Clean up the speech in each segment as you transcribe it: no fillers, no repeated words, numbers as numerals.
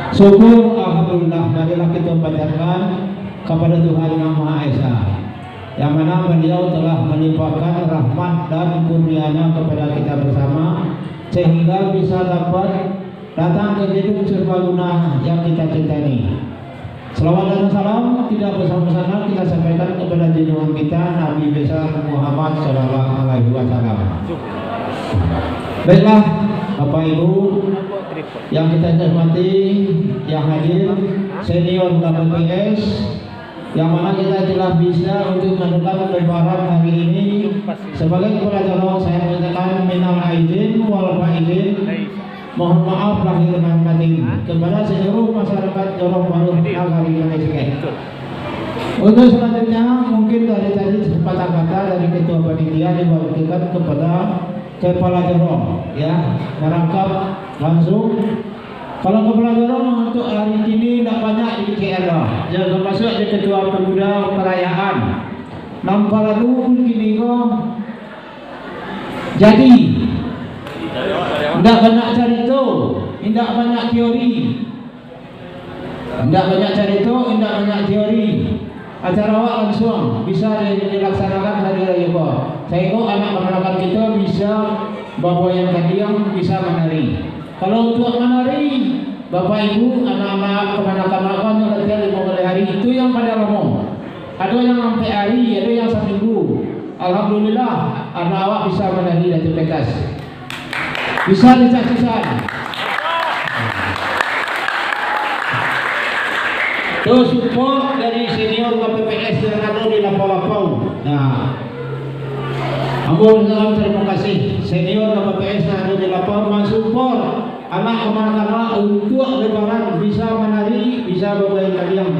Syukur alhamdulillah, marilah kita panjatkan kepada Tuhan Yang Maha Esa, yang mana beliau telah melimpahkan rahmat dan kurnia-Nya kepada kita bersama, sehingga bisa dapat datang ke hidup serbaguna yang kita cintai. Selawat dan salam tidak bersama-sama kita sampaikan kepada junjungan kita Nabi besar Muhammad Sallallahu Alaihi Wasallam. Baiklah, Bapak Ibu yang kita hormati, yang hadir, senior KPPS, yang mana kita telah bisa untuk melakukan lebaran hari ini. Sebagai kepala tolong saya menyatakan minal aidin wal faizin, mohon maaf lahir dan batin kepada seluruh masyarakat Jorong Baru Nagari Malaysia. Untuk selanjutnya mungkin dari tadi sepatah kata dari ketua panitia diwakilkan kepada kepala Jorong, ya, merangkap langsung. Kalau kepala Jorong untuk hari ini tidak banyak di KL, ya, termasuk di ketua pemuda perayaan. Nampak lalu kini kok jadi tidak banyak cerita, tidak banyak teori, tidak banyak cerita, tidak banyak teori. Acara awak langsung bisa dilaksanakan hari raya. Saya anak masyarakat kita bisa bawa-bawa yang bisa menari. Kalau untuk menari, Bapak Ibu, anak-anak kemana-mana yang latihan 5 hari itu yang pada lama. Ada yang sampai hari, ada yang seminggu. Alhamdulillah, anak awak bisa menari dan pentas. Bisa disaksikan. Terus support dari senior KPPS yang ada di Lapau-Lapau. Nah, Alhamdulillah, terima kasih senior KPPS yang ada di Lapau mensupport anak kemana-mana untuk lebaran bisa menari, bisa bermain tarian.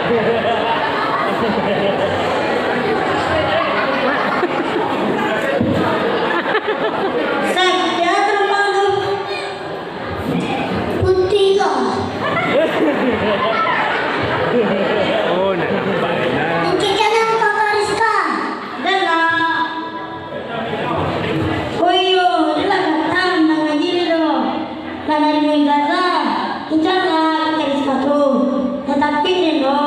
Saya terlalu putih kok. Oh, nampak lah. Encikkan aku kakak Rizka. Dah lah. Oh iyo, dia lah datang nak ngaji dia tu. Nak dari Gaza. Encik lah kakak Rizka tu. Tetapi dia no.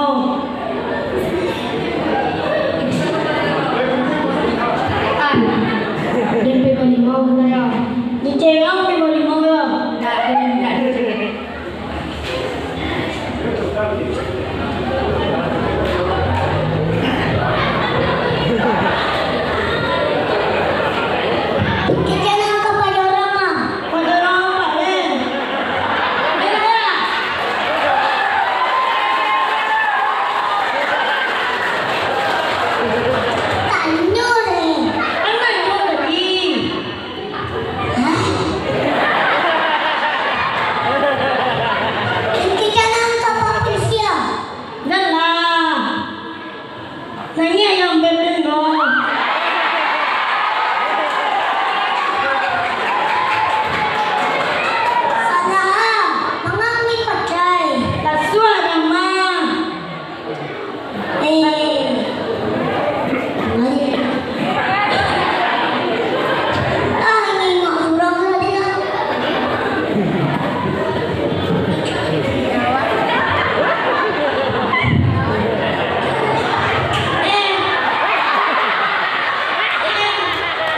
Dia pergi limau saya. Dia cengau pergi limau ya. Kita nak ke pada orang ah. Pada orang apa ni? Mana? Tanya ni. Mana tu lagi? Kita nak ke Patricia. Dah lah. Nanya yang berbeda. Salah, mengambil pakai. Tak suah nama. Mari. Ini mak surang tadi lah.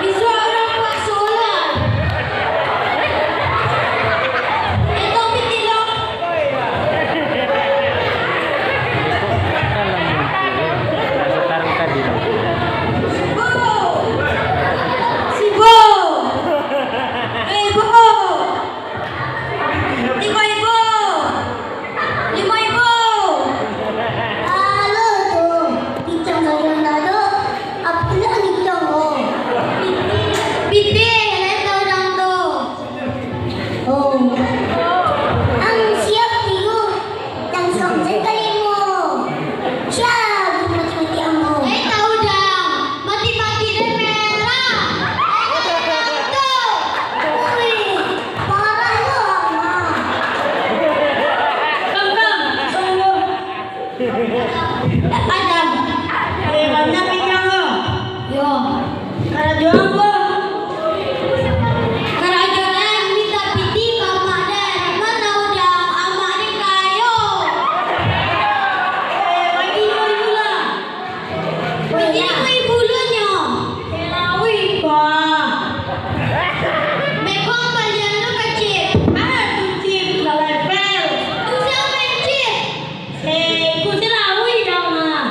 Bisa orang buat solat. Itu betul. Sekarang tadi. Sibo. Ibu. 5,000. 5,000. Halo tu. Bincang kalian ada. Apa nak bincang oh? Biting. Lain tahu orang tu. Oh. Ang siap tiyo. Yang sampai kalimu. Siap mati-mati amo. Tahu dah. Mati-mati dan merah. Tu. Ui. Parah lu ama. Kang. Adam. Mana bincang lo? Yo. Kalau jual lo. Kerajaan minta piti ke mak dan mana udah amak ni kayo. Bagi ibu lah. Bagi ibu lunya. Kelawi pa. Mekong balian lu kecil. Mana tu cip la level. Tu siapa cip? Ku selawi dah mah.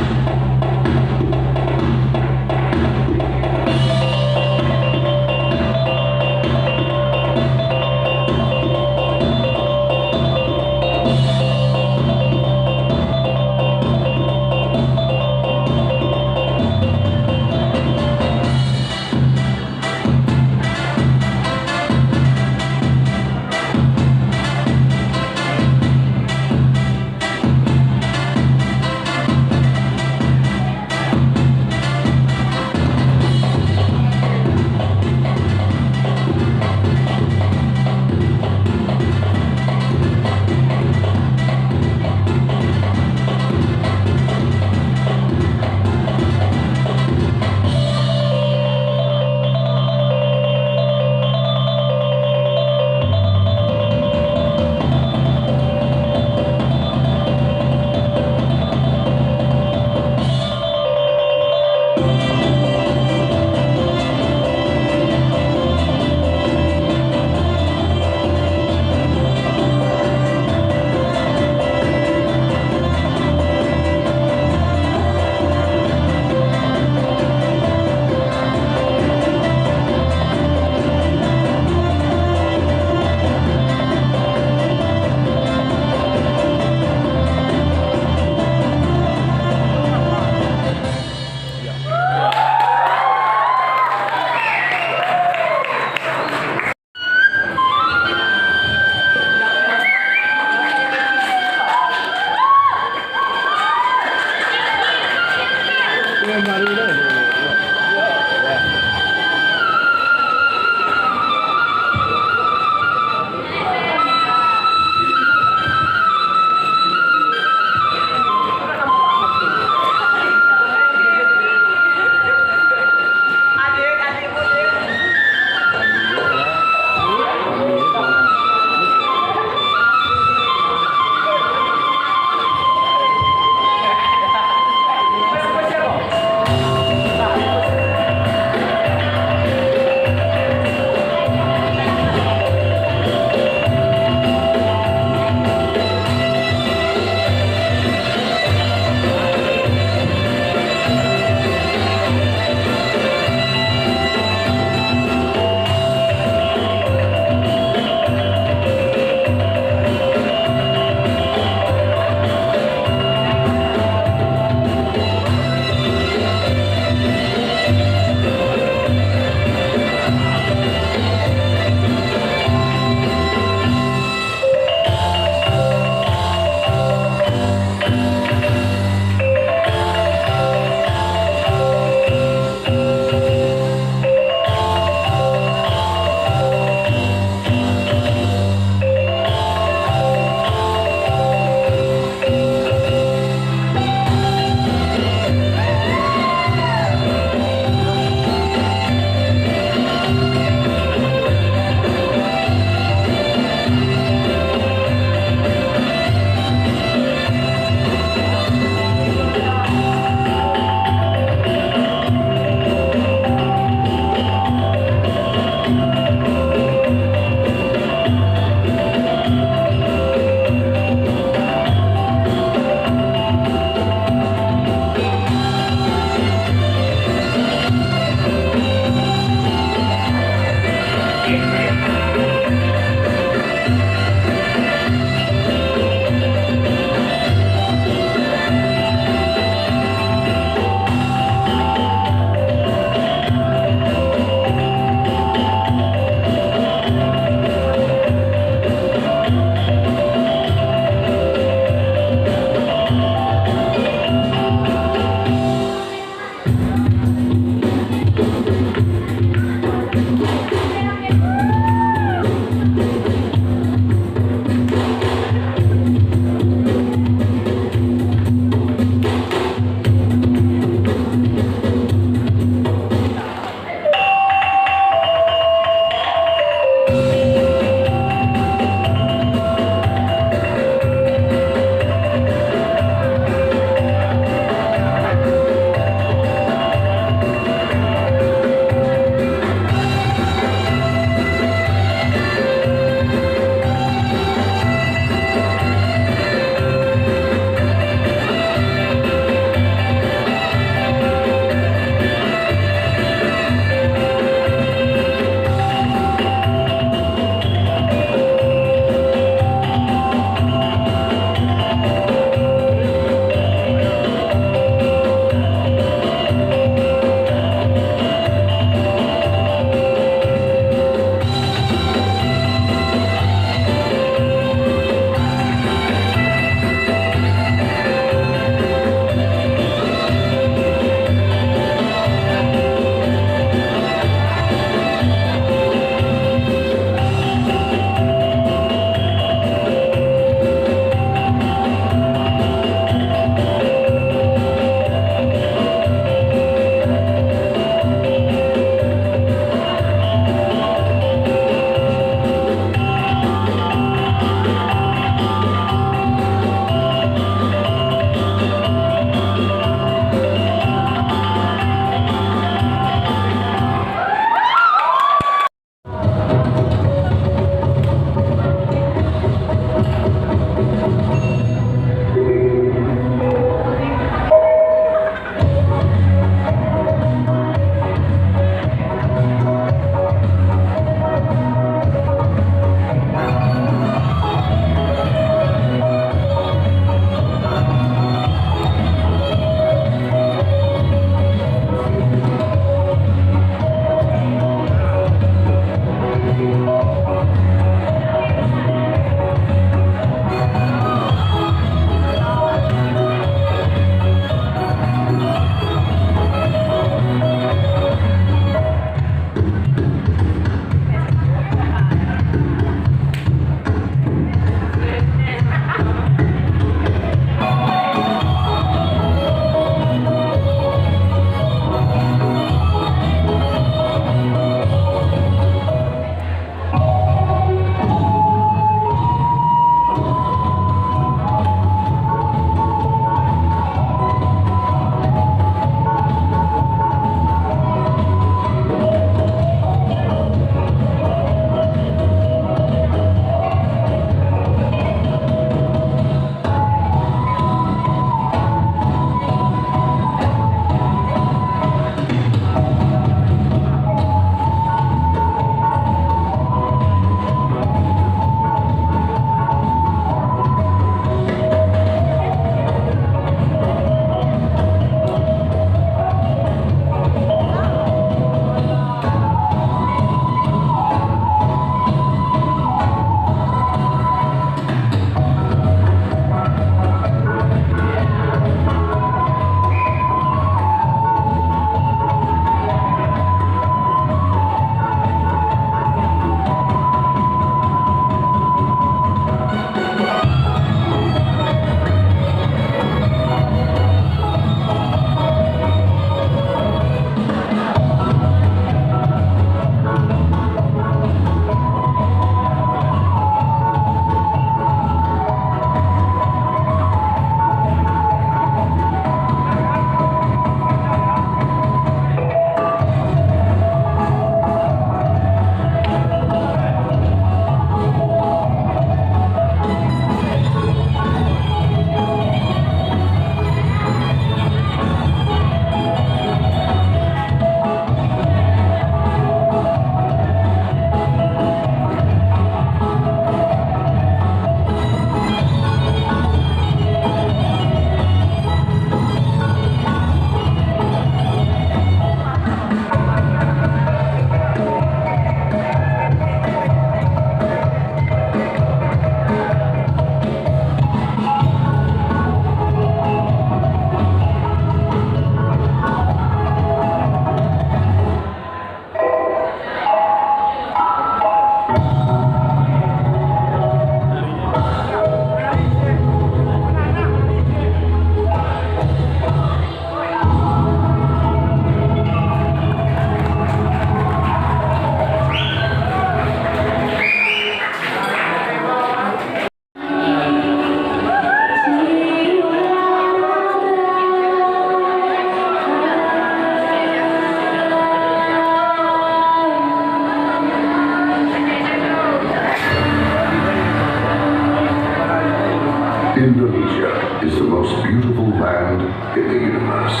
in the universe.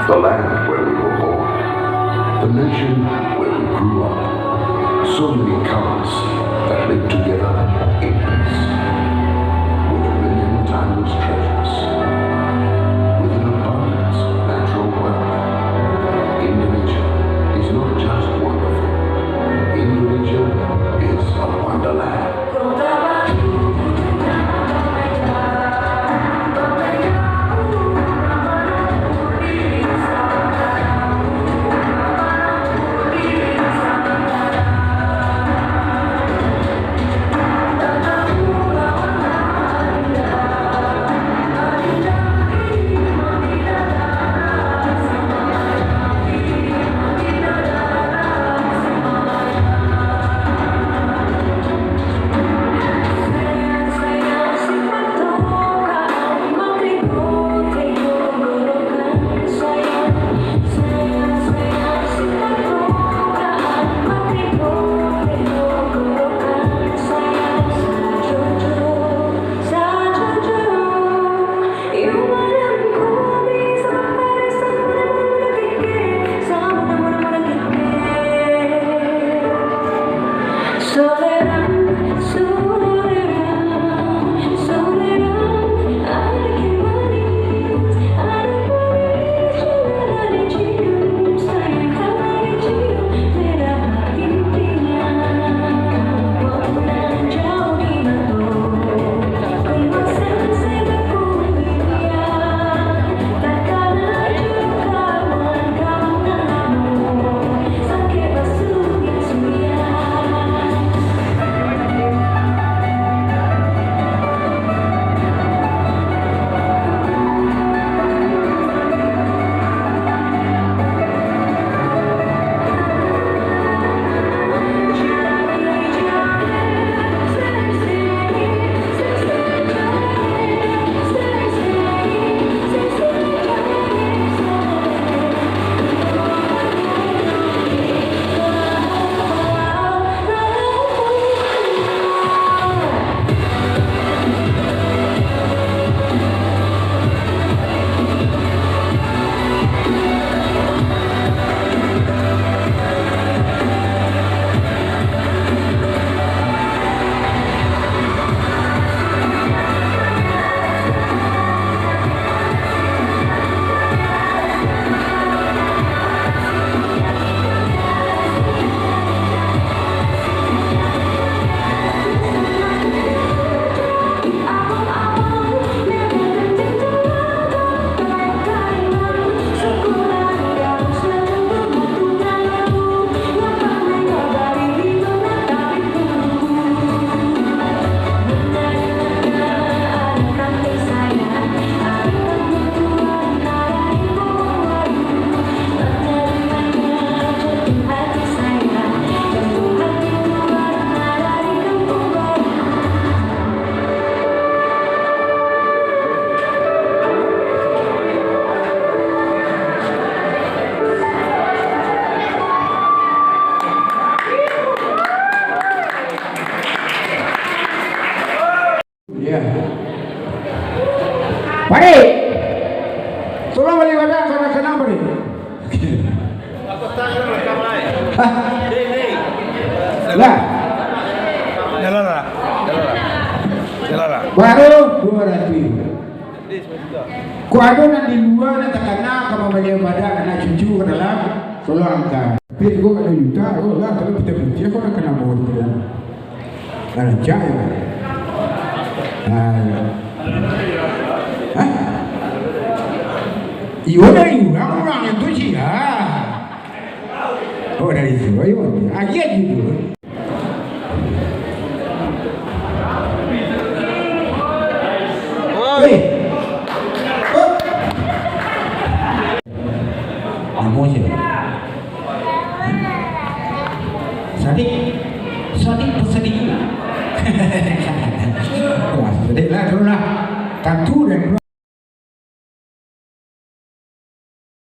The land where we were born, the nation where we grew up, so many colors that live together in peace, with a million timeless treasures, with an abundance of natural wealth. Indonesia is not just wonderful. Indonesia is a wonderland. Pare, tolong balik badan sana senang pare. Lah, Jalan. baru 200. Ku ada nanti dua nanti karena kamu balik badan karena cucu ke dalam tolong angkat. Tapi gua ada juta, oh lah kalau kita putih kau nak kena bawa tu kan. Karena jaya. Iyo dari orang yang tu sih ya. Oh dari situ, ayo aja gitu. Hei, kamu sih. Sadik pesadik. Wah, sedih lah, terus lah. Tentu dan